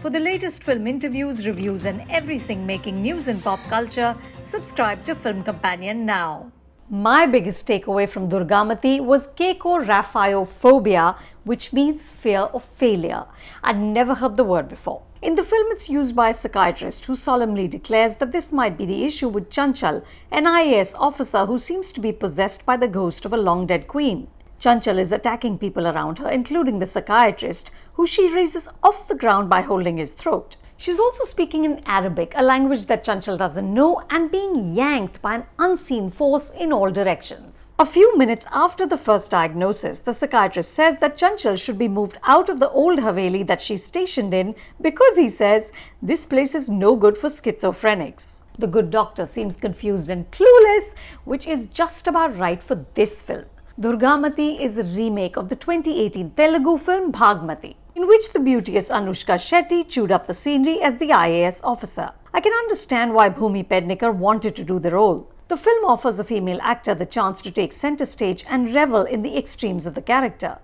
For the latest film interviews, reviews, and everything making news in pop culture, subscribe to Film Companion now. My biggest takeaway from Durgamati was keikoraphiophobia, which means fear of failure. I'd never heard the word before. In the film, it's used by a psychiatrist who solemnly declares that this might be the issue with Chanchal, an IAS officer who seems to be possessed by the ghost of a long-dead queen. Chanchal is attacking people around her, including the psychiatrist, who she raises off the ground by holding his throat. She's also speaking in Arabic, a language that Chanchal doesn't know, and being yanked by an unseen force in all directions. A few minutes after the first diagnosis, the psychiatrist says that Chanchal should be moved out of the old Haveli that she's stationed in because he says this place is no good for schizophrenics. The good doctor seems confused and clueless, which is just about right for this film. Durgamati is a remake of the 2018 Telugu film Bhagmati, in which the beauteous Anushka Shetty chewed up the scenery as the IAS officer. I can understand why Bhumi Pednekar wanted to do the role. The film offers a female actor the chance to take center stage and revel in the extremes of the character.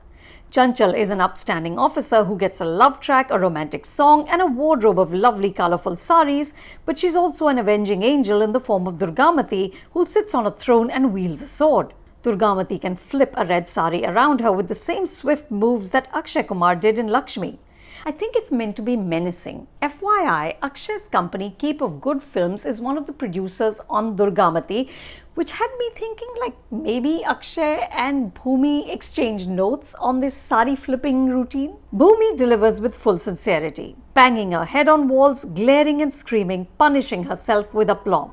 Chanchal is an upstanding officer who gets a love track, a romantic song, and a wardrobe of lovely colourful saris, but she's also an avenging angel in the form of Durgamati, who sits on a throne and wields a sword. Durgamati can flip a red sari around her with the same swift moves that Akshay Kumar did in Lakshmi. I think it's meant to be menacing. FYI, Akshay's company Keep of Good Films is one of the producers on Durgamati, which had me thinking like maybe Akshay and Bhumi exchanged notes on this sari flipping routine. Bhumi delivers with full sincerity, banging her head on walls, glaring and screaming, punishing herself with aplomb.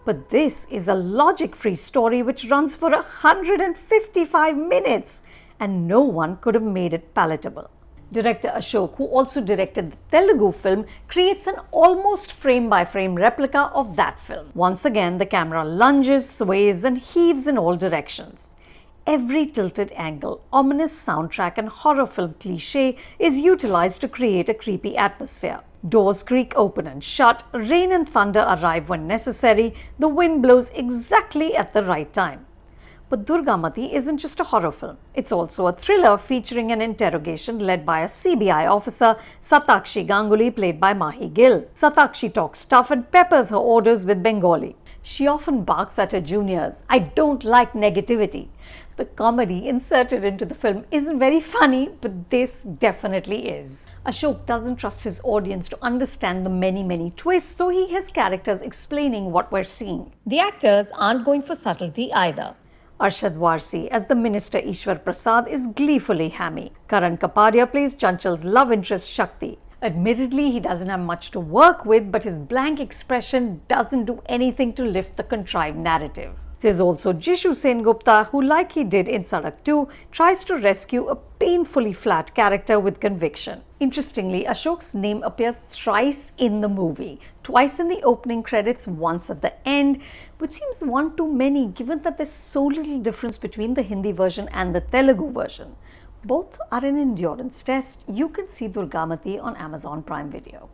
But this is a logic-free story which runs for 155 minutes, and no one could have made it palatable. Director Ashok, who also directed the Telugu film, creates an almost frame-by-frame replica of that film. Once again, the camera lunges, sways, and heaves in all directions. Every tilted angle, ominous soundtrack, and horror film cliché is utilized to create a creepy atmosphere. Doors creak open and shut, rain and thunder arrive when necessary, the wind blows exactly at the right time. But Durgamati isn't just a horror film. It's also a thriller featuring an interrogation led by a CBI officer, Satakshi Ganguly, played by Mahi Gill. Satakshi talks tough and peppers her orders with Bengali. She often barks at her juniors, "I don't like negativity." The comedy inserted into the film isn't very funny, but this definitely is. Ashok doesn't trust his audience to understand the many twists, so he has characters explaining what we're seeing. The actors aren't going for subtlety either. Arshad Warsi as the minister Ishwar Prasad is gleefully hammy. Karan Kapadia plays Chanchal's love interest Shakti. Admittedly, he doesn't have much to work with, but his blank expression doesn't do anything to lift the contrived narrative. There's also Jishu Sengupta, who, like he did in Sadak 2, tries to rescue a painfully flat character with conviction. Interestingly, Ashok's name appears thrice in the movie, twice in the opening credits, once at the end, which seems one too many given that there's so little difference between the Hindi version and the Telugu version. Both are an endurance test. You can see Durgamati on Amazon Prime Video.